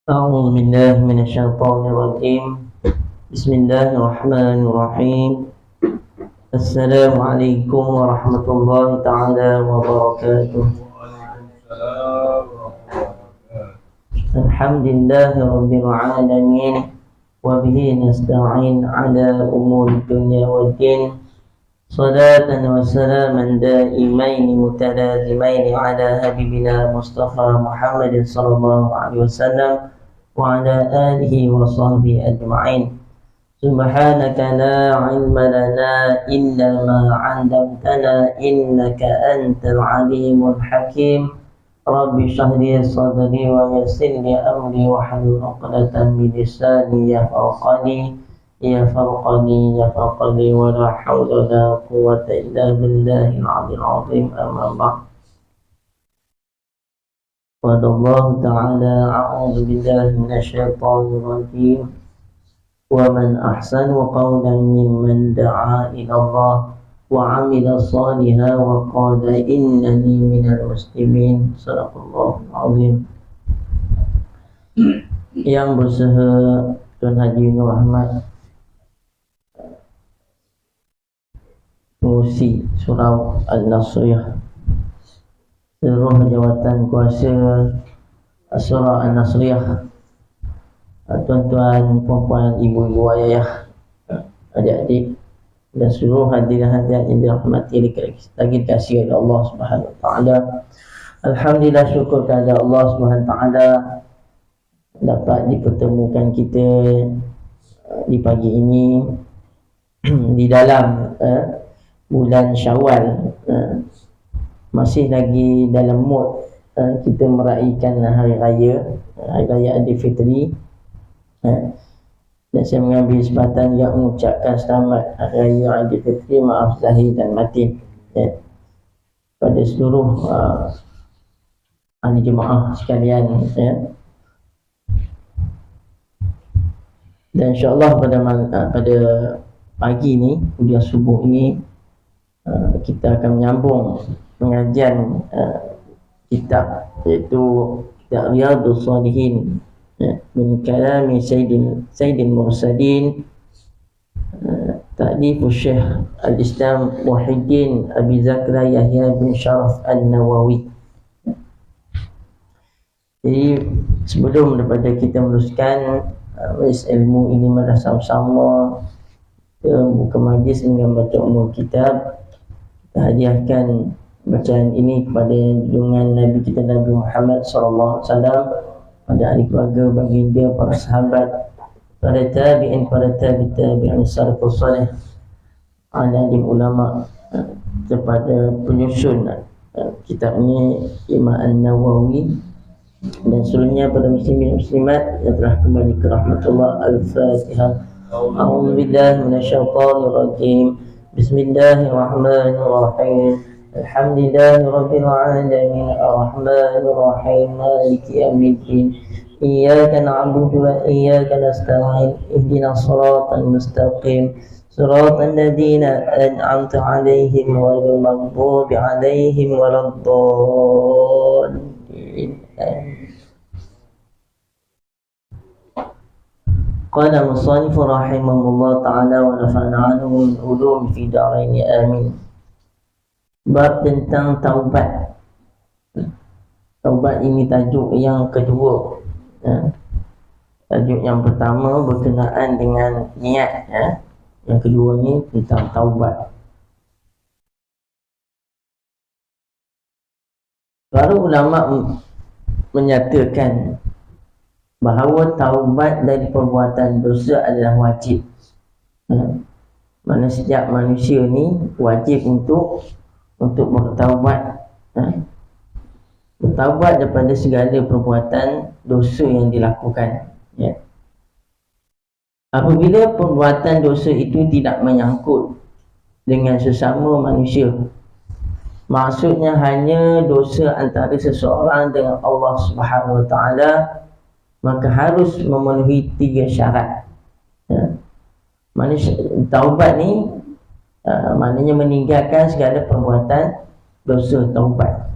أعوذ بالله من الشيطان الرجيم. بسم الله الرحمن الرحيم. السلام عليكم ورحمة الله تعالى وبركاته. الحمد لله رب العالمين، وبه نستعين على أمور الدنيا والدين. صلاة وسلاما دائمين متلازمين على حبيبنا مصطفى محمد صلى الله عليه وسلم وعلى آله وصحبه أجمعين. سبحانك لا علم لنا إلا ما علمتنا إنك أنت العليم الحكيم. رب اشرح لي صدري ويسر لي أمري واحلل عقدة من لساني يفقهوا قولي ولا حول ولا قوة إلا بالله العلي العظيم. أما بعد. قال الله تعالى: أعوذ بالله من الشيطان الرجيم. ومن أحسن قولا ممن دعا إلى الله وعمل صالحا وقال إنني من المسلمين. صدق الله العظيم. Yang berusaha Tuan Haji Nur Ahmad pengurusi Surau Al-Nasriyah, seluruh jawatan kuasa Surau Al-Nasriyah, tuan-tuan, puan-puan, ibu-ibu, ayah, adik-adik, dan seluruh hadirin-hadirat yang dirahmati lagi dikasihi oleh Allah Subhanahu wa taala. Alhamdulillah, syukur kepada Allah Subhanahu wa taala dapat dipertemukan kita di pagi ini di dalam bulan Syawal. Masih lagi dalam mood kita meraihkan hari raya Aidilfitri. Dan saya mengambil kesempatan yang mengucapkan selamat hari raya Aidilfitri, maaf zahir dan batin, pada seluruh ahli jemaah sekalian. Dan insyaAllah pada pagi ni, kuliah subuh ini, kita akan menyambung pengajian kitab, iaitu kitab Riyadhus Shalihin min kalami Sayyidil Mursalin, ta'lifu Syekh Al-Islam Muhyiddin Abi Zakaria Yahya bin Sharaf An-Nawawi. Jadi sebelum daripada kita meneruskan majlis ilmu ini, mari sama-sama buka majlis dengan baca umur kitab. Kita hadiahkan bacaan ini kepada junjungan Nabi kita Nabi Muhammad sallallahu alaihi wasallam, pada ahli keluarga, baginda, para sahabat, para tabi'in, para tabi'in salafus salih, alim ulama, kepada penyusun kitab ini Imam An-Nawawi, dan seluruhnya pada muslimin muslimat yang telah kembali ke rahmatullah. Al-Fatihah. A'udzu billahi minasyaitonir rajim. Bismillahirrahmanirrahim. Alhamdulillahirabbil alamin, arrahmanir rahim, maliki yaumiddin. Iyyaka na'budu wa iyyaka nasta'in. Ihdinas siratal mustaqim. Siratal ladzina an'amta 'alaihim ghairil maghdubi 'alaihim waladdallin. Qala musannif rahimahullah ta'ala wa nafa'ana anhu min ulum fi darain, amin. Bab tentang taubat. Taubat ini tajuk yang kedua. Tajuk yang pertama berkenaan dengan niat, yang kedua ni tentang taubat. Para ulama menyatakan bahawa taubat dari perbuatan dosa adalah wajib. Mana setiap manusia ni wajib untuk bertaubat. Bertaubat daripada segala perbuatan dosa yang dilakukan, ya. Apabila perbuatan dosa itu tidak menyangkut dengan sesama manusia, maksudnya hanya dosa antara seseorang dengan Allah Subhanahu Wa Taala, maka harus memenuhi 3 syarat, ya. Taubat ni maknanya meninggalkan segala perbuatan dosa, taubat,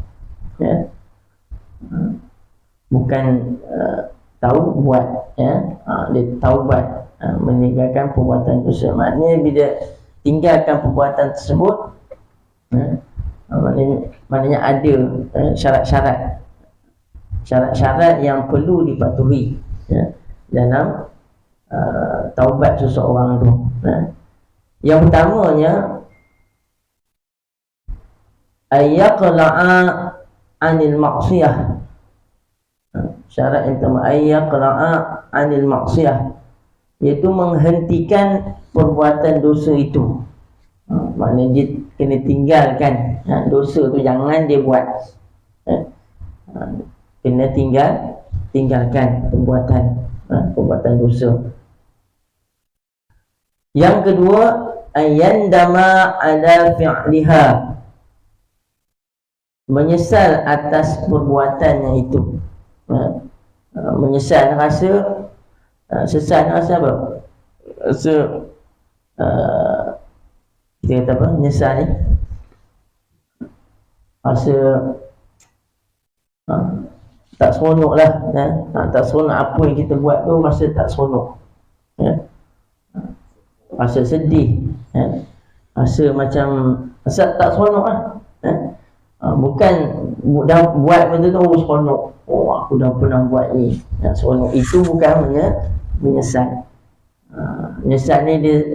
ya. Bukan tahu buat, ya. Dia taubat, meninggalkan perbuatan dosa. Maknanya bila tinggalkan perbuatan tersebut, maknanya ada syarat-syarat yang perlu dipatuhi, ya, dalam taubat seseorang tu, ya. Yang pertamanya, ayyaqla'a anil maksiyah. Syarat yang pertama, ayyaqla'a anil maksiyah, iaitu menghentikan perbuatan dosa itu. Maknanya dia kena tinggalkan, dosa tu jangan dia buat, kena tinggalkan perbuatan dosa. Yang kedua, ayandama ala fi'liha, menyesal atas perbuatannya itu. Menyesal, rasa sesal, rasa apa? Rasa kita kata apa? Menyesal ni rasa tak seronok lah, tak seronok apa yang kita buat tu, rasa tak seronok, ya. Rasa sedih, ya. Rasa macam rasa tak seronok lah, ya. Bukan dah buat benda tu seronok, aku dah pernah buat ni, seronok. Itu bukan menyesal. Menyesal ni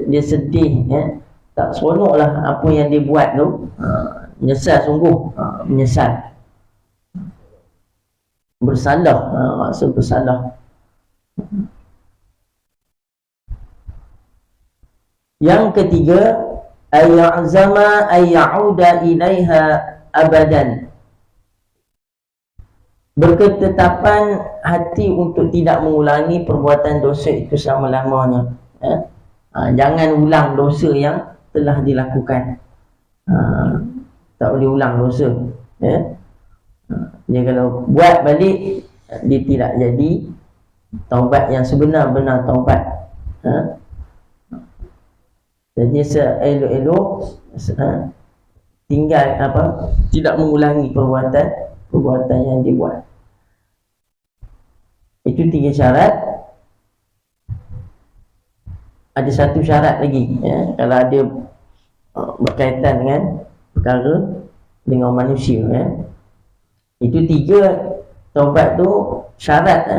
dia sedih, ya. Tak seronok lah apa yang dia buat tu, menyesal sungguh, menyesal, bersalah, rasa bersalah. Yang ketiga, ayya'zama ayya'uda ilaiha abadan, berketetapan hati untuk tidak mengulangi perbuatan dosa itu selama-lamanya, ya. Jangan ulang dosa yang telah dilakukan, tak boleh ulang dosa, ya. Dia kalau buat balik, dia tidak jadi taubat yang sebenar-benar taubat, ha? Jadi seelok-elok tinggal tidak mengulangi perbuatan yang dibuat. Itu 3 syarat. Ada satu syarat lagi, ya, kalau ada berkaitan dengan perkara dengan manusia, ya. Itu 3 taubat tu syarat,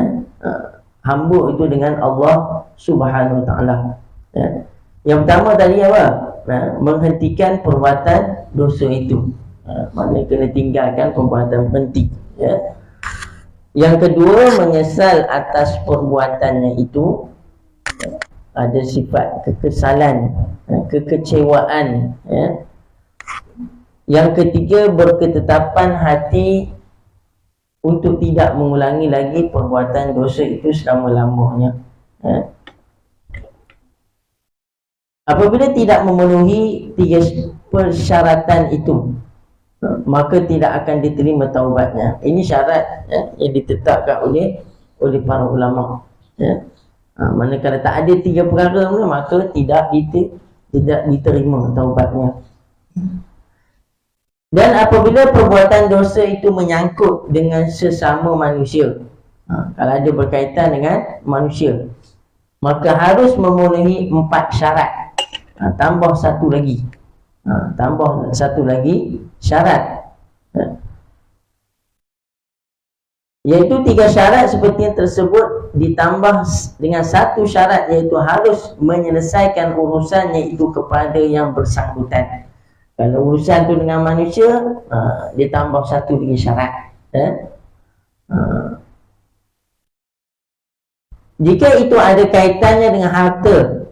hamba itu dengan Allah Subhanahu Wa Taala, ya. Yang pertama tadi apa? Menghentikan perbuatan dosa itu, maknanya kena tinggalkan perbuatan penting, ya. Yang kedua, menyesal atas perbuatannya itu, ya. Ada sifat kekesalan, kekecewaan, ya. Yang ketiga, berketetapan hati untuk tidak mengulangi lagi perbuatan dosa itu selama-lamanya, ya. Apabila tidak memenuhi 3 persyaratan itu, maka tidak akan diterima taubatnya. Ini syarat, ya, yang ditetapkan oleh para ulama, ya. Manakala tak ada 3 perkara ni, maka tidak diterima taubatnya. Dan apabila perbuatan dosa itu menyangkut dengan sesama manusia, kalau ada berkaitan dengan manusia, maka harus memenuhi 4 syarat. Tambah satu lagi, syarat, iaitu 3 syarat seperti yang tersebut, ditambah dengan satu syarat, iaitu harus menyelesaikan urusannya itu kepada yang bersangkutan. Kalau urusan tu dengan manusia, dia tambah satu lagi syarat, ya. Jika itu ada kaitannya dengan harta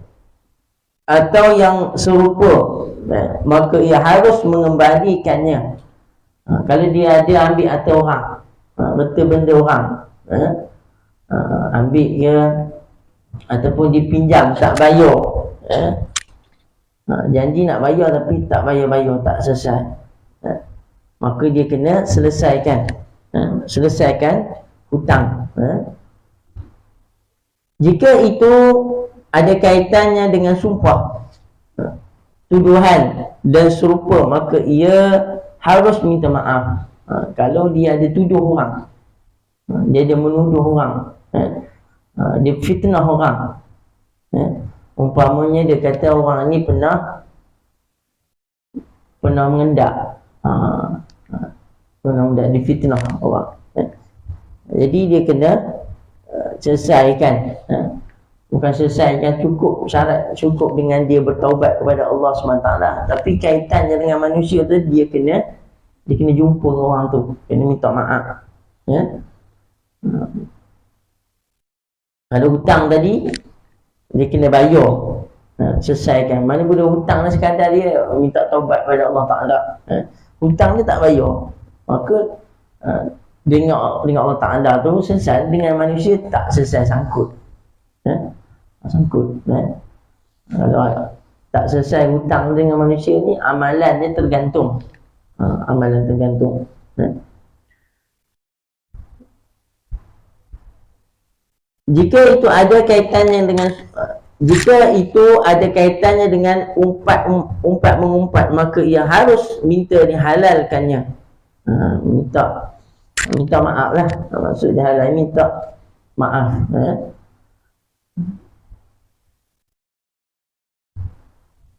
atau yang serupa, maka ia harus mengembalikannya. Kalau dia ambil harta orang, harta benda orang, ambil ke ataupun dipinjam tak bayar, janji nak bayar tapi tak bayar-bayar, tak selesai, maka dia kena selesaikan hutang. Jika itu ada kaitannya dengan sumpah, tuduhan dan serupa, maka ia harus minta maaf. Kalau dia ada tuduh orang, dia ada menuduh orang, dia fitnah orang, umpamanya dia kata orang ni pernah mengendak, dia fitnah orang, jadi dia kena selesaikan, bukan selesaikan, cukup dengan dia bertaubat kepada Allah SWT. Tapi kaitannya dengan manusia tu, dia kena jumpa orang tu, kena minta maaf, Kalau hutang tadi dia kena bayar, selesaikan. Mana boleh hutang lah sekadar dia minta taubat kepada Allah Ta'ala, hutang dia tak bayar, maka dengan Allah Ta'ala tu selesai, dengan manusia tak selesai, sangkut. Kalau tak selesai hutang dengan manusia ni, amalan dia tergantung, Jika itu ada kaitannya dengan umpat mengumpat, maka ia harus minta dihalalkannya. Minta maaf lah, maksud dihalal, minta maaf.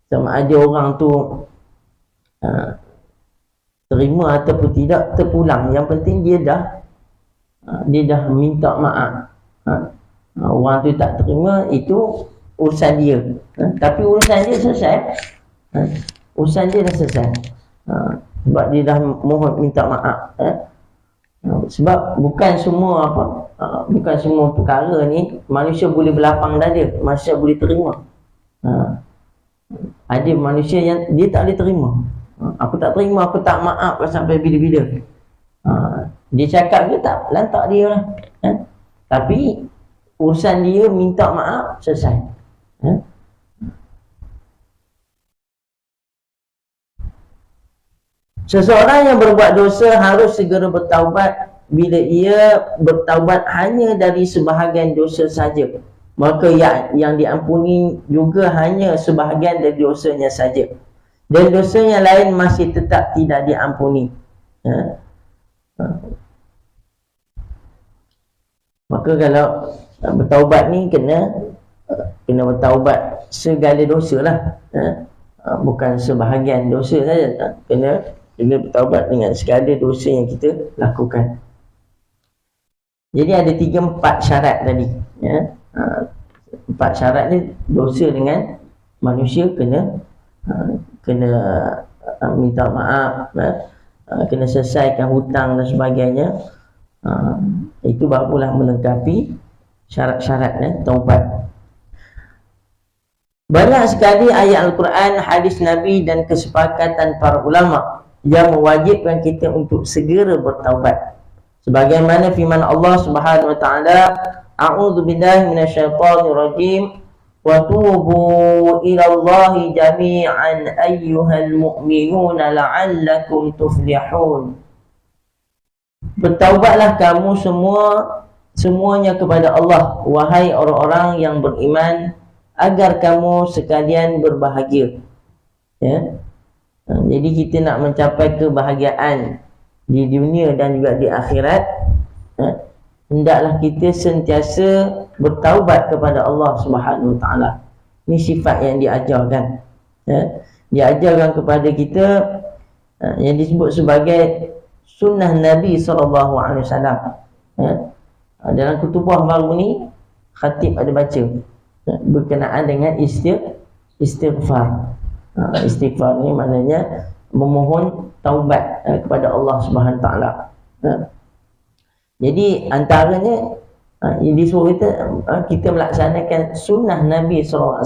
Sama ada orang tu terima ataupun tidak, terpulang, yang penting dia dah minta maaf. Orang tu tak terima, itu urusan dia, tapi urusan dia selesai, urusan dia dah selesai, sebab dia dah mohon minta maaf. Sebab bukan semua perkara ni manusia boleh berlapang dada, manusia boleh terima. Ada manusia yang dia tak boleh terima, aku tak terima, aku tak maaf sampai bila-bila. Dia cakap ke tak, lantak dia lah, tapi urusan dia minta maaf, selesai. Seseorang yang berbuat dosa harus segera bertaubat. Bila ia bertaubat hanya dari sebahagian dosa saja, maka yang diampuni juga hanya sebahagian dari dosanya saja, dan dosa yang lain masih tetap tidak diampuni. Maka kalau bertaubat ni kena bertaubat segala dosa lah, bukan sebahagian dosa saja, kena bertaubat dengan segala dosa yang kita lakukan. Jadi ada 3-4 syarat tadi, 4 syarat ni dosa dengan manusia kena minta maaf, kena selesaikan hutang dan sebagainya. Itu barulah melengkapi syarat-syarat taubat. Banyak sekali ayat Al-Quran, hadis Nabi dan kesepakatan para ulama yang mewajibkan kita untuk segera bertaubat. Sebagaimana firman Allah Subhanahu wa taala, a'udzu billahi minasyaitonir rajim, wa tubu ila Allahi jami'an ayyuhal mu'minuna la'allakum tuflihun. Bertaubatlah kamu semuanya kepada Allah, wahai orang-orang yang beriman, agar kamu sekalian berbahagia. Jadi kita nak mencapai kebahagiaan di dunia dan juga di akhirat, hendaklah kita sentiasa bertaubat kepada Allah Subhanahu Wa Taala. Ini sifat yang diajarkan. Diajarkan kepada kita, yang disebut sebagai sunnah Nabi SAW. Dalam kutubah baru ni, khatib ada baca berkenaan dengan istighfar. Istighfar ni maknanya memohon taubat kepada Allah Subhanahu Taala. Jadi antaranya yang disuruh kita melaksanakan sunnah Nabi SAW.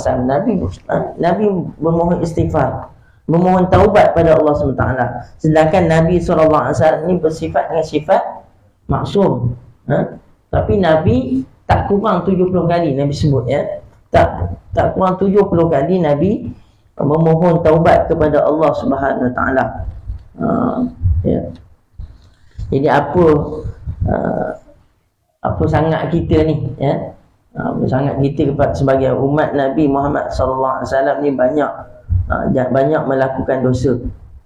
Nabi memohon istighfar, memohon taubat pada Allah SWT. Sedangkan Nabi SAW ni bersifat dengan sifat maksum. Tapi Nabi tak kurang 70 kali Nabi sebut, ya. Tak kurang 70 kali Nabi memohon taubat kepada Allah Subhanahu Wa Taala. Ya. Jadi apa sangat kita ni, ya. Apa sangat kita sebagai umat Nabi Muhammad sallallahu alaihi wasallam ni banyak melakukan dosa,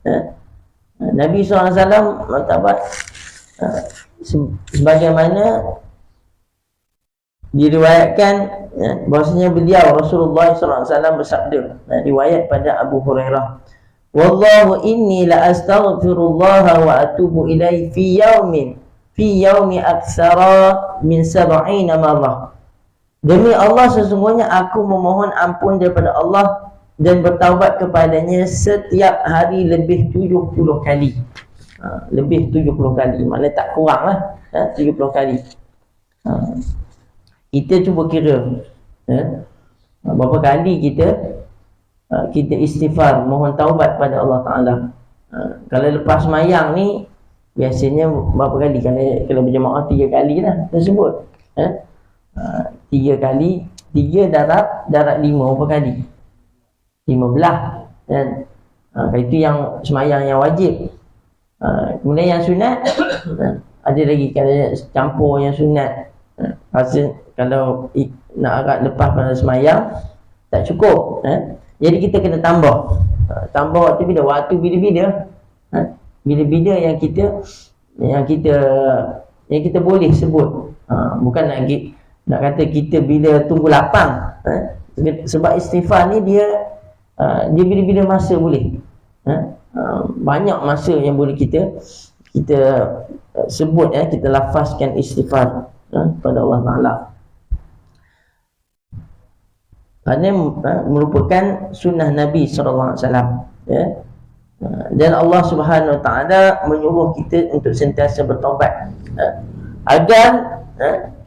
ya. Nabi sallallahu alaihi wasallam taubat sebagaimana diriwayatkan, ya, bahwasanya beliau Rasulullah sallallahu alaihi wasallam bersabda, riwayat pada Abu Hurairah, wallahu inni la astaghfirullah wa atubu ilaihi fi yaumi aktsara min 70 marrah. Demi Allah, sesungguhnya aku memohon ampun daripada Allah dan bertaubat kepadanya setiap hari lebih 70 kali. Lebih 70 kali, maknanya tak kurang lah, 70 kali. Kita cuba kira, ya, berapa kali kita istighfar, mohon taubat pada Allah Ta'ala. Kalau lepas semayang ni biasanya berapa kali? Kalau berjemaah 3 kali lah tersebut, ya. 3 kali, 3 darat 5, berapa kali? 15, kan? Itu yang semayang yang wajib. Kemudian yang sunat, ada lagi kalau campur yang sunat. Kalau nak agak lepas pada semayang tak cukup, jadi kita kena tambah. Tambah waktu bila? Waktu bila-bila, bila-bila yang kita boleh sebut. Bukan nak kata kita bila tunggu lapang, sebab istighfar ni dia bila-bila masa boleh. Banyak masa yang boleh kita sebut, ya, kita lafazkan istighfar pada Allah Ta'ala. Ini merupakan sunnah Nabi SAW, ya. Dan Allah Subhanahu Wa Ta'ala menyuruh kita untuk sentiasa bertaubat, agar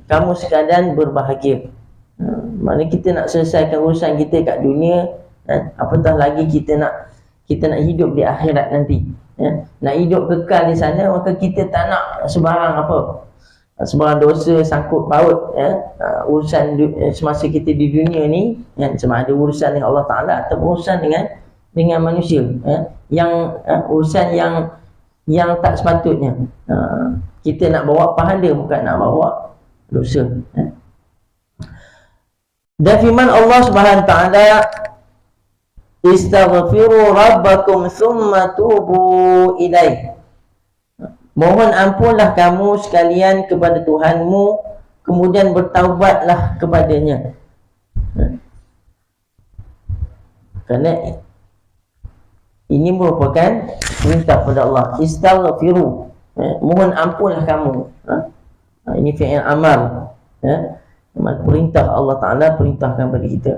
kamu sekalian berbahagia. Maknanya kita nak selesaikan urusan kita kat dunia, apatah lagi kita nak hidup di akhirat nanti, ya. Nak hidup kekal di sana, maka kita tak nak sebarang dosa sangkut paut, ya. Urusan semasa kita di dunia ni, ya, sama ada urusan dengan Allah Ta'ala atau urusan dengan manusia, ya. Yang urusan yang tak sepatutnya. Kita nak bawa pahala, bukan nak bawa dosa, ya. Dan firman Allah Subhanahu Wa Ta'ala, istaghfiru rabbakum thumma tubu ilaih. Mohon ampunlah kamu sekalian kepada Tuhanmu, kemudian bertaubatlah kepadanya. Kerana ini merupakan perintah pada Allah. Istaghfiru, mohon ampunlah kamu. Ini fi'il amal, ya. Perintah Allah Ta'ala perintahkan pada kita.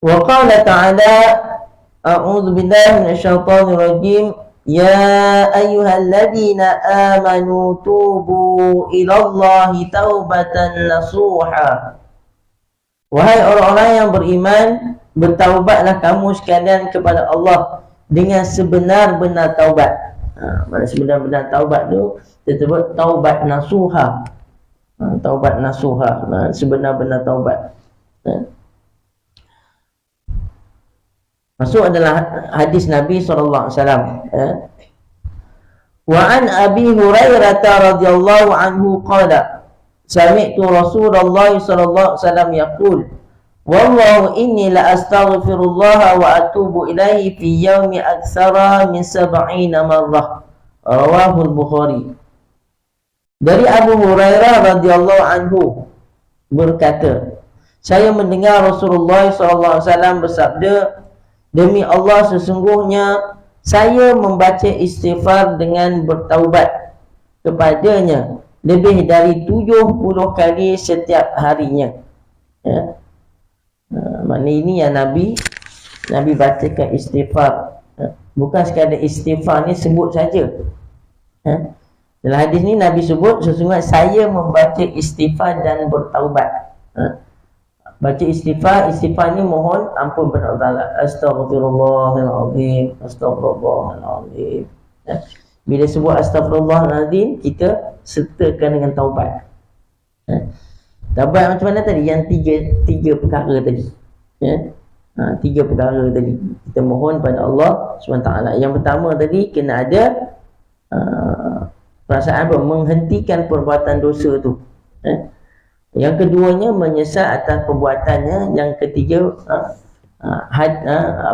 Wa qala ta'ala, a'udzu billahi minasyaitonir rajim, ya ayyuhalladzina amanu tubu ilallahi taubatan nasuha. Wahai orang-orang yang beriman, bertaubatlah kamu sekalian kepada Allah dengan sebenar-benar taubat. Mana sebenar-benar taubat tu disebut taubat nasuha. Taubat nasuha, sebenar-benar taubat. Masuk adalah hadis Nabi SAW. Wa an Abi Hurairah radhiyallahu anhu qala, sami'tu Rasulullah sallallahu alaihi wasallam yaqul, wallahu inni la astaghfirullah wa atubu ilaihi fi yaumi aktsara min 70 marrah. Rawahu al-Bukhari. Dari Abu Hurairah radhiyallahu anhu berkata, saya mendengar Rasulullah sallallahu alaihi wasallam bersabda, demi Allah, sesungguhnya saya membaca istighfar dengan bertaubat kepadanya lebih dari 70 kali setiap harinya, ya. Maknanya ini yang Nabi bacakan istighfar, bukan sekadar istighfar ni sebut saja, ya. Dalam hadis ni Nabi sebut, sesungguhnya saya membaca istighfar dan bertaubat. Baca istighfar ni mohon ampun kepada Allah Ta'ala. Astaghfirullahaladzim, astaghfirullahaladzim, ya. Bila sebut astaghfirullahalazim, kita sertakan dengan taubat. Taubat macam mana tadi? Yang tiga perkara tadi. Tiga perkara tadi. Kita mohon pada Allah SWT. Yang pertama tadi, kena ada perasaan apa? Menghentikan perbuatan dosa tu. Yang keduanya, menyesal atas perbuatannya. Yang ketiga,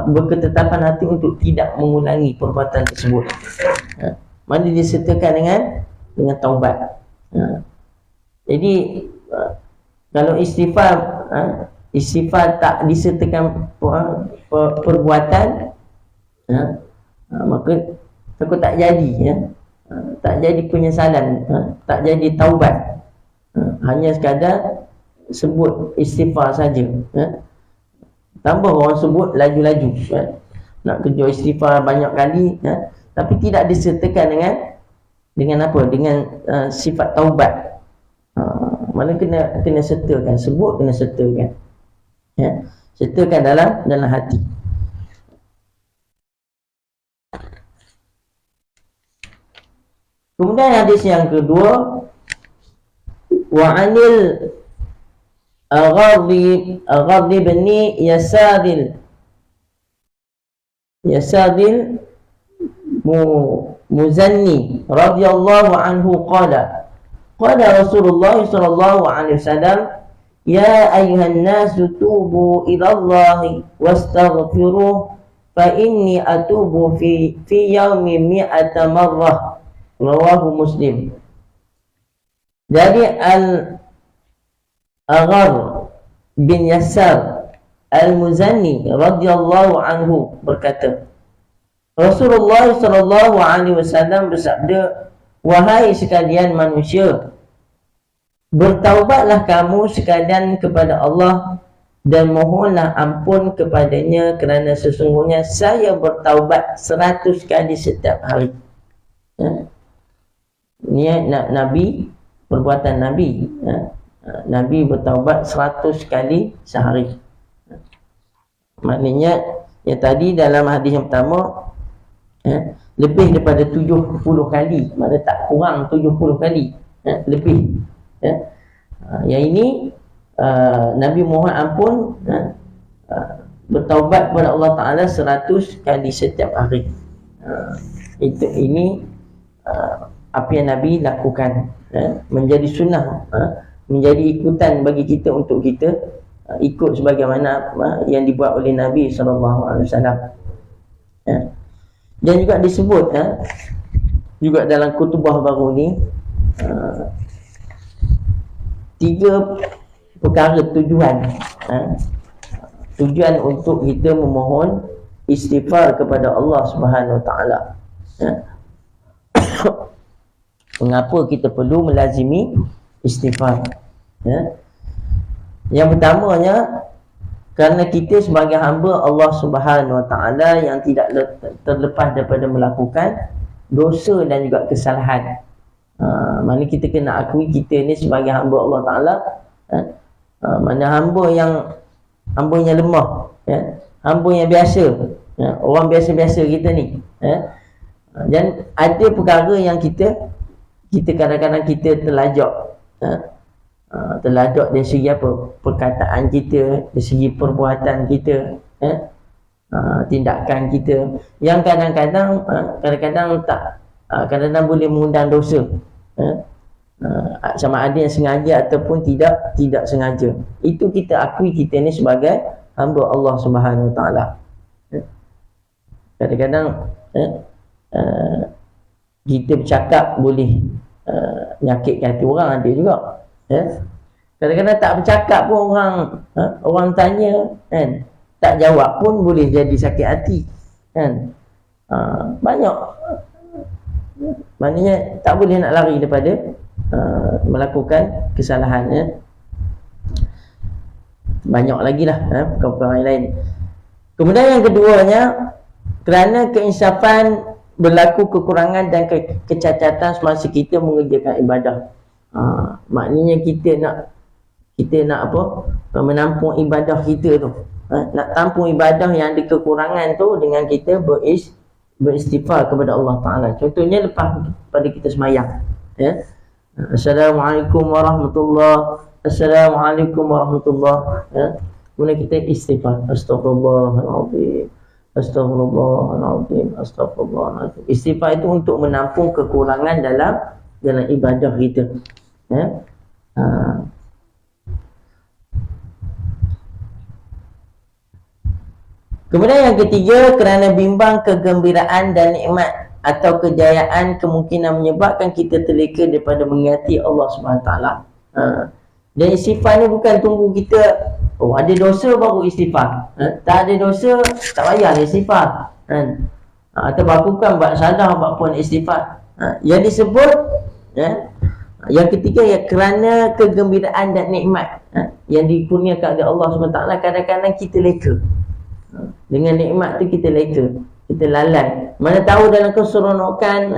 berketetapan hati untuk tidak mengulangi perbuatan tersebut. Mana disertakan dengan taubat. Jadi kalau istighfar tak disertakan perbuatan, maka takut tak jadi, tak jadi penyesalan, tak jadi taubat. Hanya sekadar sebut istighfar saja. Tambah orang sebut laju-laju, nak kerja istighfar banyak kali, tapi tidak disertakan dengan apa? Dengan sifat taubat. Mana kena sertakan, sebut kena sertakan, sertakan dalam hati. Kemudian hadis yang kedua, wa 'anil Aghardi bin Yasadil Muzanni radhiyallahu anhu qala Rasulullah sallallahu alaihi wasallam, ya ayyuhan nasu tubu ila Allah wastaghfiruh fa inni atubu fi yaumi mi'ata marrah, rawahu Muslim. Jadi Al-Aghar bin Yasar Al-Muzanni radhiyallahu anhu berkata, Rasulullah sallallahu alaihi wasallam bersabda, wahai sekalian manusia, bertaubatlah kamu sekalian kepada Allah dan mohonlah ampun kepadanya, kerana sesungguhnya saya bertaubat 100 kali setiap hari. Ini Nabi, perbuatan Nabi. Nabi bertaubat 100 kali sehari. Maknanya yang tadi dalam hadis yang pertama, lebih daripada 70 kali, maknanya tak kurang 70 kali, lebih. Yang ini Nabi mohon ampun, bertaubat kepada Allah Ta'ala 100 kali setiap hari. Ini apa yang Nabi lakukan, menjadi sunnah, menjadi ikutan bagi kita untuk kita ikut sebagaimana yang dibuat oleh Nabi SAW. Dan juga disebut juga dalam kutubah baru ni, 3 perkara tujuan untuk kita memohon istighfar kepada Allah Subhanahu Wa Taala. Mengapa kita perlu melazimi istighfar? Yang pertamanya, kerana kita sebagai hamba Allah Subhanahu Wa Taala yang tidak terlepas daripada melakukan dosa dan juga kesalahan. Mana kita kena akui kita ni sebagai hamba Allah Ta'ala, mana hamba yang lemah, hamba yang biasa, orang biasa-biasa kita ni, dan ada perkara yang kita kadang-kadang kita terlajak dari segi apa? Perkataan kita, dari segi perbuatan kita, tindakan kita, yang kadang-kadang kadang-kadang boleh mengundang dosa, sama ada yang sengaja ataupun tidak sengaja. Itu kita akui kita ni sebagai hamba Allah Subhanahu Wa Taala. Kadang-kadang kita bercakap boleh nyakitkan hati orang, ada juga. Kadang-kadang tak bercakap pun orang tanya, tak jawab pun boleh jadi sakit hati, banyak. Maknanya tak boleh nak lari daripada melakukan kesalahannya. Banyak lagi lah perkara-perkara lain. Kemudian yang keduanya, kerana keinsafan berlaku kekurangan dan kecacatan semasa kita mengerjakan ibadah. Maknanya kita nak apa? Menampung ibadah kita tu. Nak tampung ibadah yang ada kekurangan tu dengan kita beristighfar kepada Allah Ta'ala. Contohnya lepas pada kita semayang, ya. Assalamualaikum warahmatullahi, Assalamualaikum warahmatullahi, ya. Kemudian kita istighfar, Astaghfirullahaladzim, Astaghfirullahaladzim, Astaghfirullahaladzim. Istighfar itu untuk menampung kekurangan dalam ibadah kita, ya. Kemudian yang ketiga, kerana bimbang kegembiraan dan nikmat atau kejayaan kemungkinan menyebabkan kita terleka daripada mengingati Allah SWT. Dan istighfar ni bukan tunggu kita ada dosa baru istighfar. Tak ada dosa, tak payah istighfar. Atau bukan buat salah buat pun istighfar. Yang disebut, yang ketiga, ya, kerana kegembiraan dan nikmat yang dikurniakan oleh Allah SWT. Kadang-kadang kita leka dengan nikmat tu, kita leka, kita lalai. Mana tahu dalam keseronokan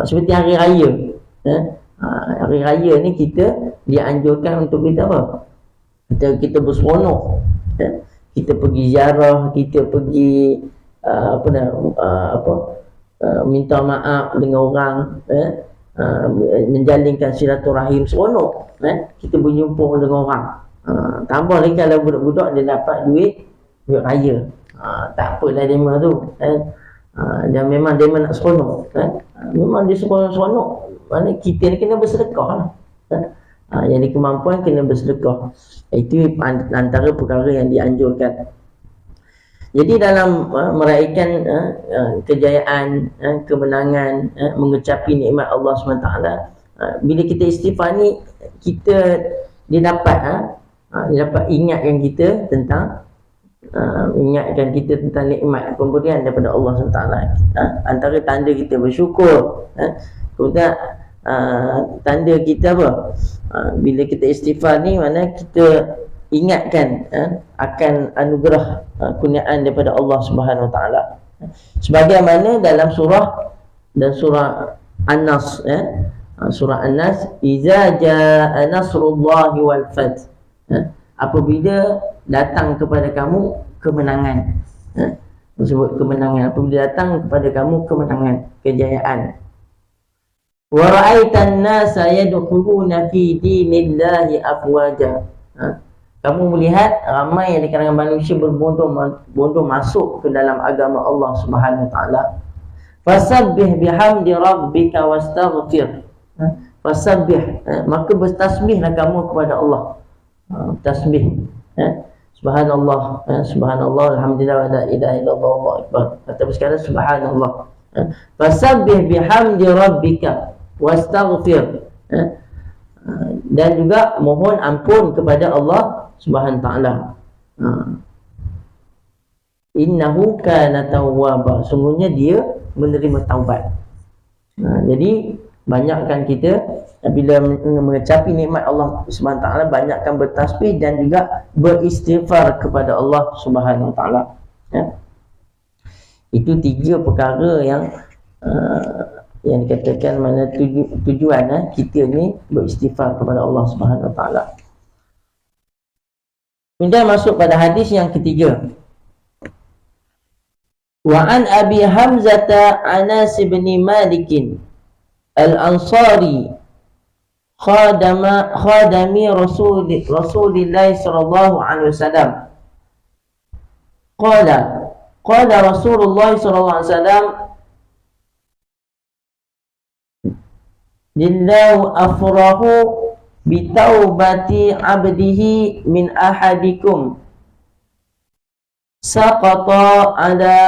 seperti hari raya, hari raya ni kita dianjurkan untuk kita apa? Kita berseronok, kita pergi ziarah, kita pergi minta maaf dengan orang, menjalinkan silaturahim, seronok, kita berjumpa dengan orang. Tambah lagi kalau budak-budak dia dapat duit raya, tak apalah dema tu, dan memang dema nak seronok, memang dia seronok. Mana kita ni kena bersedekah lah, yang di kemampuan kena bersedekah. Itu antara perkara yang dianjurkan. Jadi dalam meraihkan kejayaan, kemenangan, mengecapi nikmat Allah SWT, bila kita istighfar ni, kita dia dapat ingatkan kita tentang nikmat pemberian daripada Allah SWT. Antara tanda kita bersyukur, kemudian tanda kita apa? Bila kita istighfar ni, mana kita ingatkan akan anugerah kurniaan daripada Allah Subhanahu Wa Taala. Sebagaimana dalam surah An-Nas, surah An-Nas, iza jaa nasrullahi wal fath, apabila datang kepada kamu kemenangan, disebut kemenangan, apabila datang kepada kamu kemenangan, kejayaan. Wa ra'aitan nasa yadkhuluna fi dinillahi afwaja, kamu melihat ramai yang di kalangan manusia berbondong masuk ke dalam agama Allah Subhanahu Wa Taala. Fasabbih bihamdi rabbika wastaghfir, fasabbih, maka bertasbihlah kamu kepada Allah. Tasbih, subhanallah, subhanallah, alhamdulillah, wa la ilaha illallah, Allahu akbar. Kata sekarang subhanallah. Fasabbih bihamdi rabbika wastaghfir, dan juga mohon ampun kepada Allah Subhanahu Taala. Innahu kana tawwaba, sungguhnya dia menerima taubat. Jadi banyakkan kita bila mengecapi nikmat Allah Subhanahu Taala, banyakkan bertasbih dan juga beristighfar kepada Allah Subhanahu Taala. Itu tiga perkara yang dikatakan mana tujuan kita ni beristighfar kepada Allah Subhanahu Taala. Kemudian masuk pada hadis yang ketiga. Wa an Abi Hamzah Anas bin Malik Al-Ansari khadami Rasulillah sallallahu alaihi wasallam qala Rasulullah sallallahu alaihi wasallam lillahu afrahu bitaubati abdihi min ahadikum saqata ala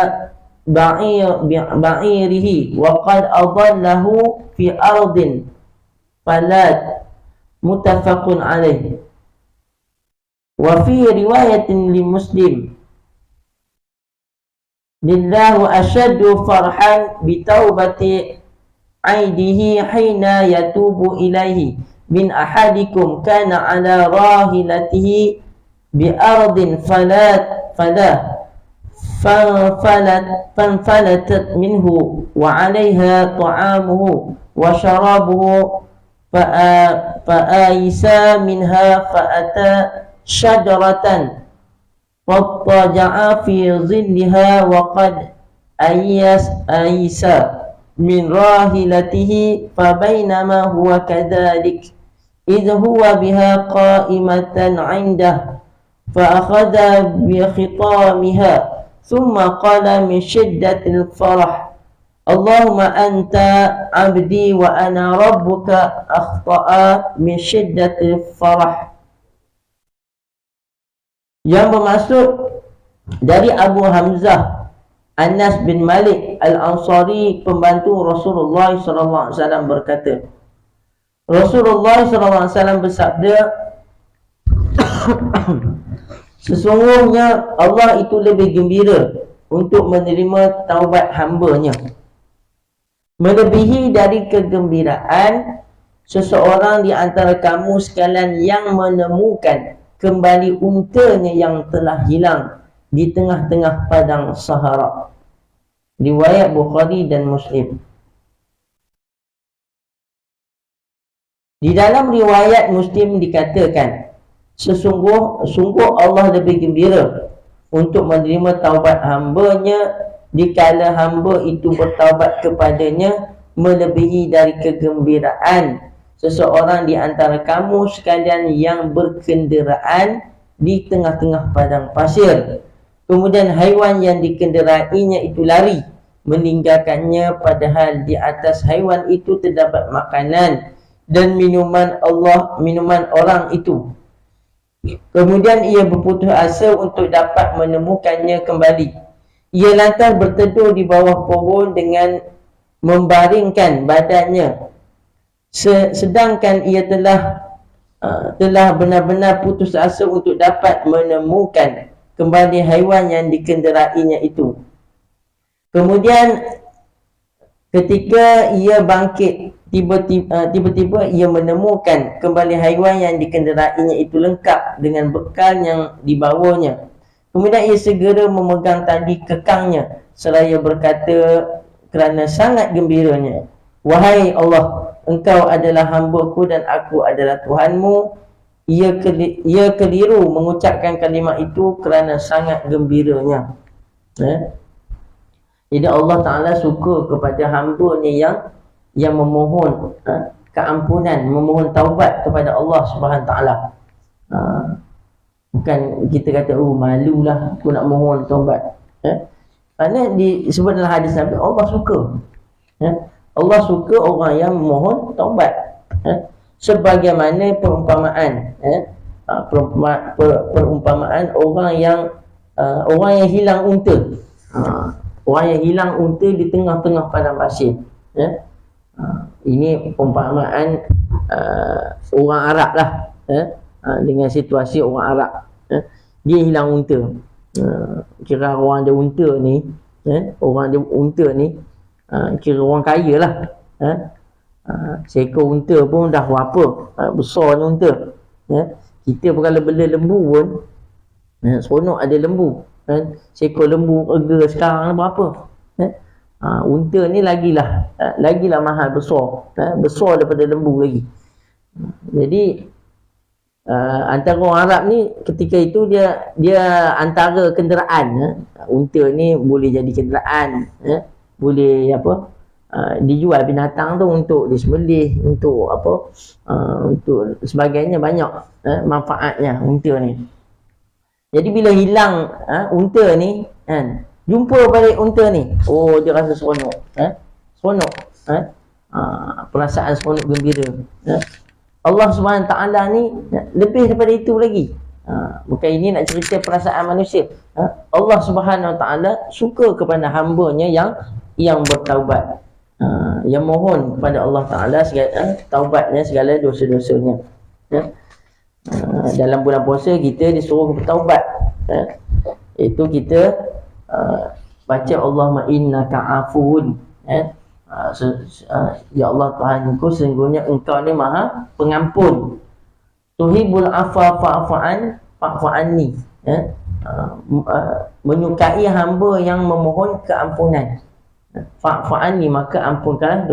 ba'irihi wa qad adallahu fi ardin falat, muttafaqun alaih. Wa fi riwayatin li Muslim lillahu ashaddu farhan bitaubati aidihi hina yatubu ilaihi min ahadikum kana ala rahilatihi bi ardin fanfalatat minhu wa 'alayha ta'amuhu wa sharabuhu fa'aisa minha fa'ata syajaratan fattaja'a fi zilliha wa qad Aisa min rahilatihi fabainama huwa kadhalik idh huwa biha qa'imatan 'indah fa akhadha bi khitamiha thumma qala min shiddatil farah Allahumma anta 'abdi wa ana rabbuka akhta'a min shiddatil farah. Yang bermaksud dari Abu Hamzah Anas bin Malik Al-Ansari, pembantu Rasulullah SAW berkata, Rasulullah SAW bersabda, sesungguhnya Allah itu lebih gembira untuk menerima taubat hamba-Nya, melebihi dari kegembiraan seseorang di antara kamu sekalian yang menemukan kembali untanya yang telah hilang di tengah-tengah padang Sahara. Riwayat Bukhari dan Muslim. Di dalam riwayat Muslim dikatakan, sungguh Allah lebih gembira untuk menerima taubat hamba-Nya dikala hamba itu bertaubat kepadanya, melebihi dari kegembiraan seseorang di antara kamu sekalian yang berkenderaan di tengah-tengah padang pasir. Kemudian haiwan yang dikenderainya itu lari, meninggalkannya padahal di atas haiwan itu terdapat makanan dan minuman orang itu. Kemudian ia berputus asa untuk dapat menemukannya kembali. Ia lantas berteduh di bawah pohon dengan membaringkan badannya, sedangkan ia telah benar-benar putus asa untuk dapat menemukan kembali haiwan yang dikenderainya itu. Kemudian ketika ia bangkit, tiba-tiba ia menemukan kembali haiwan yang dikenderainya itu lengkap dengan bekal yang dibawanya. Kemudian ia segera memegang tali kekangnya seraya berkata kerana sangat gembiranya, wahai Allah, Engkau adalah hamba-Ku dan aku adalah Tuhanmu. Ia keliru mengucapkan kalimat itu kerana sangat gembiranya. Jadi Allah Ta'ala suka kepada hamba-Nya yang memohon keampunan, memohon taubat kepada Allah Subhanahu Ta'ala. Bukan kita kata, malulah aku nak mohon taubat. Kerana disebut dalam hadis Nabi, Allah suka. Allah suka orang yang memohon taubat. Sebagaimana perumpamaan orang yang hilang unta. Orang yang hilang unta di tengah-tengah padang pasir. Ini perumpamaan orang Arab lah, dengan situasi orang Arab. Dia hilang unta. Kira orang ada unta ni, kira orang kaya lah. Seekor unta pun dah berapa besarnya unta. Kita pun kalau bela lembu pun seronok ada lembu. Seekor lembu harga sekarang berapa? Unta ni lagilah mahal, besar. Besar daripada lembu lagi. Jadi antara orang Arab ni ketika itu dia antara kenderaan. Unta ni boleh jadi kenderaan, boleh dijual binatang tu untuk disembelih, untuk untuk sebagainya, banyak manfaatnya unta ni. Jadi bila hilang unta ni, jumpa balik unta ni, dia rasa seronok, perasaan seronok gembira. Allah Subhanahu Ta'ala ni lebih daripada itu lagi. Bukan ini nak cerita perasaan manusia. Allah Subhanahu Ta'ala suka kepada hamba-Nya yang bertaubat, yang mohon kepada Allah Ta'ala taubatnya segala dosa-dosanya. Dalam bulan puasa kita disuruh bertaubat, itu kita baca Allahumma innaka afuun. Ya Allah Tuhanku, sesungguhnya Engkau ni maha pengampun. Tuhibul afwa fa'fu anni. Menyukai hamba yang memohon keampunan. Fa'fu anni, maka ampunkanlah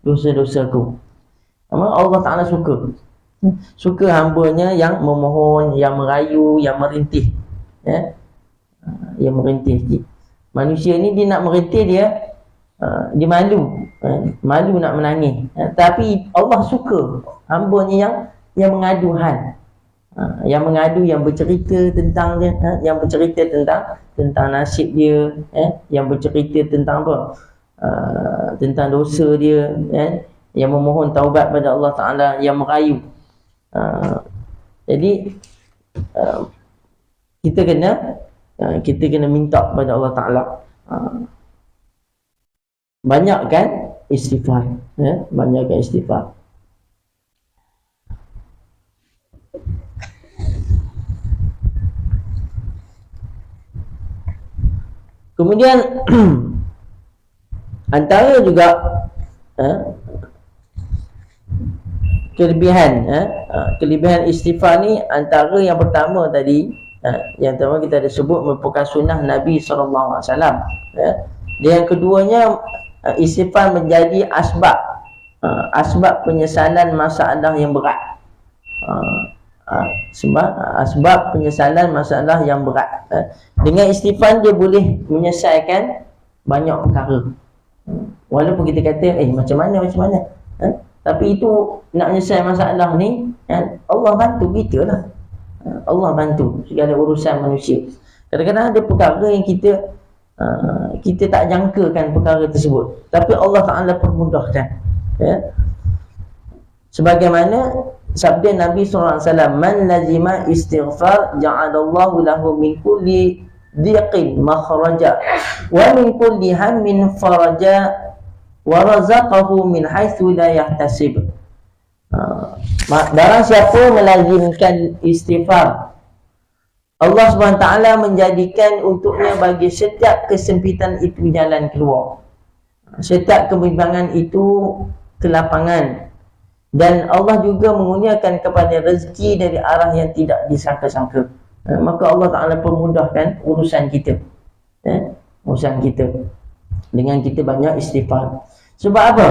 dosa-dosaku. Allah Ta'ala suka hamba-Nya yang memohon, yang merayu, yang merintih. Yang merintih. Manusia ni dia nak merintih, dia malu, malu nak menangis. Tapi Allah suka hambanya yang mengadu hal, yang mengadu, yang bercerita tentang dia, yang bercerita tentang nasib dia, yang bercerita tentang apa, tentang dosa dia, yang memohon taubat pada Allah Ta'ala, yang merayu. Jadi kita kena minta kepada Allah Ta'ala, banyakkan istighfar, banyakkan istighfar. Kemudian antara juga kelebihan istighfar ni, antara yang pertama tadi, yang pertama kita ada sebut merupakan sunnah Nabi SAW. Dan yang keduanya, istighfar menjadi asbab penyesalan masalah yang berat. Sebab penyesalan masalah yang berat. Dengan istighfar dia boleh menyelesaikan banyak perkara. Walaupun kita kata macam mana, tapi itu nak menyelesaikan masalah ni, Allah bantu kita lah. Allah bantu segala urusan manusia. Kadang-kadang ada perkara yang kita tak jangkakan perkara tersebut, tapi Allah Ta'ala permudahkan. Sebagaimana sabda Nabi SAW, man lazima istighfar ja'alallahu lahu min kulli dhiqin makhraja wa min kulli hammin faraja wa razaqahu min haitsu la yahtasib. Barang siapa melazimkan istighfar, Allah SWT menjadikan untuknya bagi setiap kesempitan itu jalan keluar, setiap kebimbangan itu kelapangan, dan Allah juga mengurniakan kepada rezeki dari arah yang tidak disangka-sangka. Maka Allah Ta'ala permudahkan urusan kita, urusan kita dengan kita banyak istighfar. Sebab apa?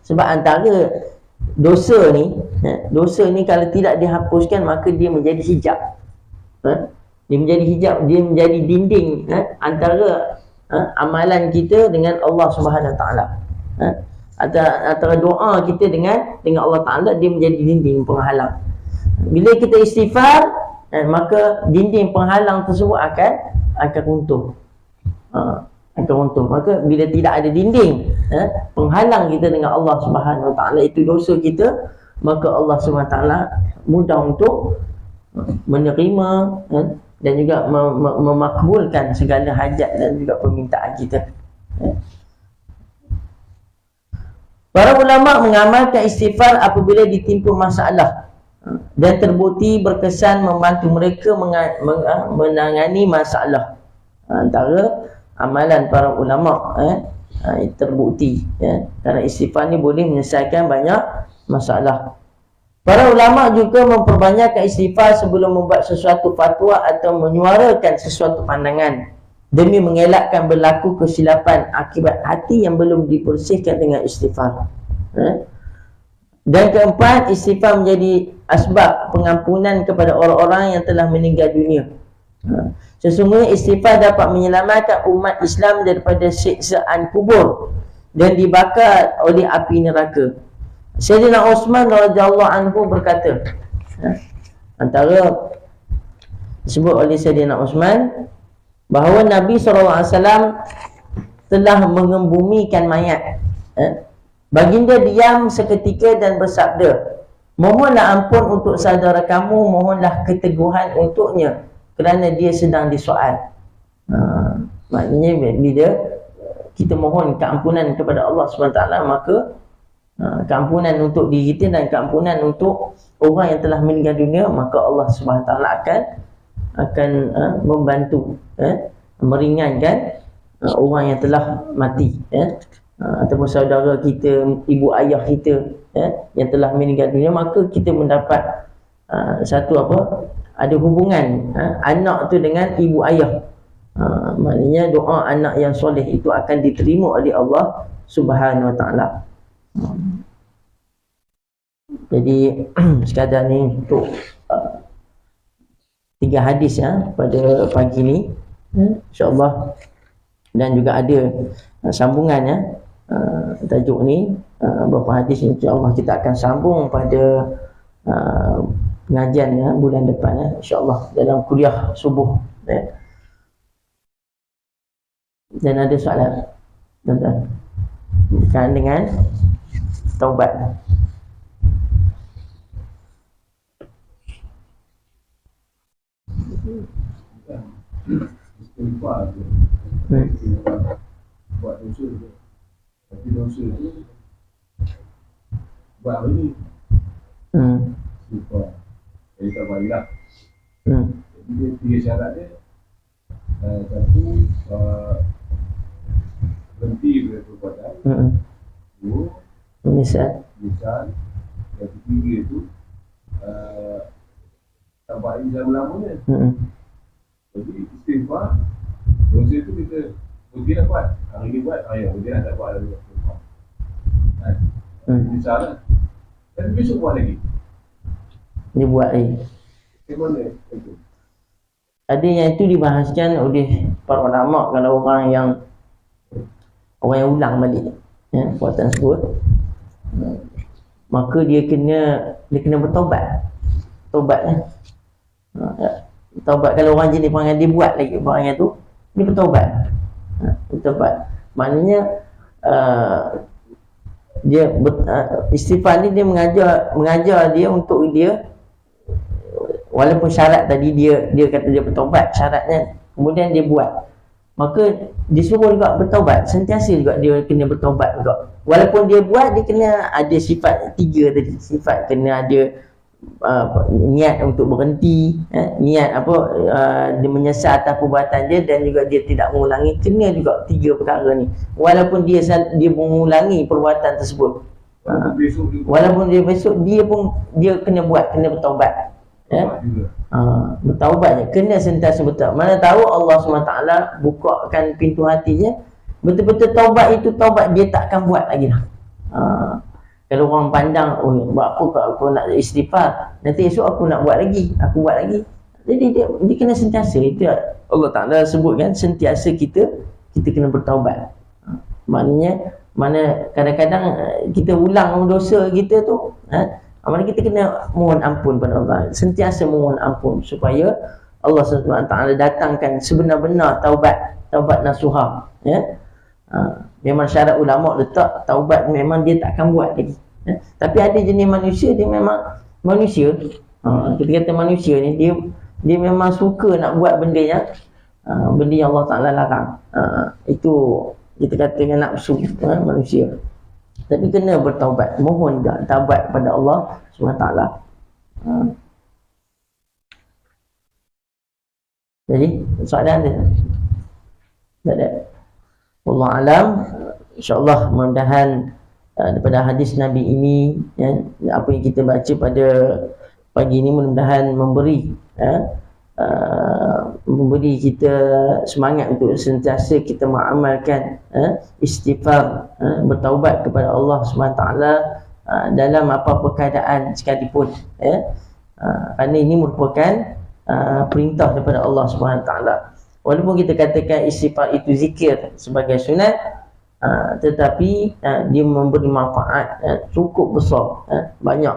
Sebab antara dosa ni kalau tidak dihapuskan, maka dia menjadi hijab. Dia menjadi hijab, dia menjadi dinding antara amalan kita dengan Allah Subhanahu Wa Taala. Antara doa kita dengan Allah Ta'ala, dia menjadi dinding penghalang. Bila kita istighfar, maka dinding penghalang tersebut akan runtuh. Maka bila tidak ada dinding penghalang kita dengan Allah Subhanahu Wa Ta'ala, itu dosa kita, maka Allah Subhanahu Wa Ta'ala mudah untuk menerima dan juga memakbulkan segala hajat dan juga permintaan kita. Para ulama mengamalkan istighfar apabila ditimpa masalah dan terbukti berkesan membantu mereka menangani masalah. Antara amalan para ulama terbukti, kerana istighfar ni boleh menyelesaikan banyak masalah. Para ulama juga memperbanyakkan istighfar sebelum membuat sesuatu fatwa atau menyuarakan sesuatu pandangan, demi mengelakkan berlaku kesilapan akibat hati yang belum dibersihkan dengan istighfar. Dan keempat, istighfar menjadi asbab pengampunan kepada orang-orang yang telah meninggal dunia. Sesungguhnya istighfar dapat menyelamatkan umat Islam daripada siksaan kubur dan dibakar oleh api neraka. Sayyidina Uthman radhiyallahu anhu berkata, antara disebut oleh Sayyidina Uthman, bahawa Nabi SAW telah mengembumikan mayat. Baginda diam seketika dan bersabda, mohonlah ampun untuk saudara kamu, mohonlah keteguhan untuknya kerana dia sedang disoal. Maknanya bila kita mohon keampunan kepada Allah SWT, maka keampunan untuk diri kita dan keampunan untuk orang yang telah meninggal dunia, maka Allah SWT akan membantu, meringankan orang yang telah mati, ataupun saudara kita, ibu ayah kita yang telah meninggal dunia. Maka kita mendapat ada hubungan anak tu dengan ibu ayah. Maknanya doa anak yang soleh itu akan diterima oleh Allah Subhanahu Wa Taala. Jadi sekadar ni untuk 3 hadis pada pagi ni, InsyaAllah Dan juga ada sambungannya tajuk ni, beberapa hadis insya-Allah kita akan sambung pada pengajian bulan depan insya-Allah dalam kuliah subuh Dan ada soalan tuan-tuan berkaitan dengan taubat. Istighfar tu buat dosa tu, tapi dosa tu buat apa ni? Istighfar jadi tak banyak. Jadi dia tiga syarat dia. Satu, berhenti dari perbuatan. Dua, menyesal. Yang ketiga tu tak buat lagi selama-lamanya. Jadi istighfar, dosa tu kita mungkin nak buat, hari ni buat, mungkin tak buat lagi. Menyesal lah. Dan besok buat lagi. Dia buat lagi. Macam mana itu? Ada yang itu dibahaskan oleh para ulama, kalau orang yang ulang balik perbuatan tersebut, maka dia kena bertaubat. Taubat. Kalau orang jenis perangai dia buat lagi perangai tu, dia bertaubat. Maknanya dia istighfar ni dia mengajar dia untuk dia, walaupun syarat tadi dia kata dia bertaubat syaratnya, kemudian dia buat, maka disuruh juga bertaubat, sentiasa juga dia kena bertaubat juga. Walaupun dia buat, dia kena ada sifat tiga tadi. Sifat kena ada niat untuk berhenti, niat dia menyesal atas perbuatan dia, dan juga dia tidak mengulangi. Kena juga tiga perkara ni, walaupun dia mengulangi perbuatan tersebut. Walaupun dia besok dia kena buat, kena bertaubat. Bertaubat je, kena sentiasa bertaubat. Mana tahu Allah SWT bukakan pintu hatinya, betul-betul taubat itu taubat, dia tak akan buat lagi dah. Kalau orang pandang, buat apa aku nak istighfar, nanti esok aku nak buat lagi, jadi dia kena sentiasa. Itu Allah Ta'ala sebutkan, sentiasa kita kena bertaubat. Maknanya kadang-kadang kita ulang dosa kita tu, mana kita kena mohon ampun pada Allah, sentiasa mohon ampun, supaya Allah SWT datangkan sebenar-benar taubat nasuha. Memang syarat ulama letak taubat, memang dia tak akan buat lagi. Tapi ada jenis manusia, dia memang manusia, kita kata manusia ni, dia memang suka nak buat benda yang Allah Ta'ala larang. Itu kita katakan nafsu manusia. Tapi kena bertaubat, mohon taubat kepada Allah SWT. Jadi soalan ada? Tak ada. Wallahu alam. InsyaAllah mudah-mudahan daripada hadis Nabi ini, apa yang kita baca pada pagi ini, mudah-mudahan memberi kita semangat untuk sentiasa kita mengamalkan istighfar, bertaubat kepada Allah SWT dalam apa-apa keadaan sekalipun, kerana ini merupakan perintah daripada Allah SWT. Walaupun kita katakan istighfar itu zikir sebagai sunat, tetapi dia memberi manfaat cukup besar, banyak,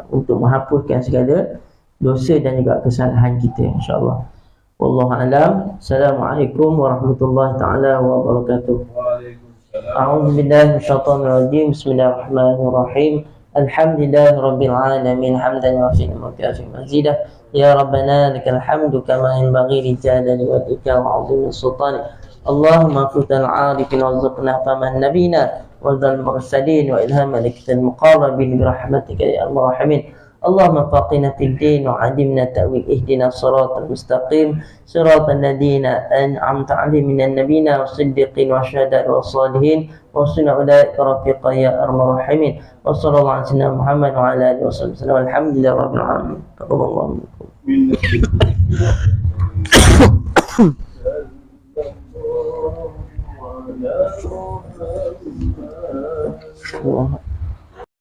untuk menghapuskan segala dosa dan juga kesalahan kita, insya-Allah. Wallahu a'lam. Assalamualaikum warahmatullahi taala wabarakatuh. Waalaikumsalam. A'udzu billahi minasyaitonir rajim. Bismillahirrahmanirrahim. Alhamdulillahirabbil alamin hamdan wasi'an mutasi'an mazidah. Ya rabbana lakal hamdu kama yanbaghi li jalali wajhika wa 'azimi sultanik. Allahumma futal 'arifin warzuqna faman nabiyina wa dzal mursalin wa ilham malaikatil muqarrabin bi rahmatika ya arhamar rahimin. اللهم فقنا في الدين وعلمنا التأويل اهدنا الصراط المستقيم صراط الذين أنعمت عليهم من النبيين والصديقين والشهداء والصالحين وحسن أولئك رفيقا يا أرحم الراحمين وصلى الله على سيدنا محمد وعلى آله وصحبه وسلم والحمد لله رب العالمين. تقبل الله منكم.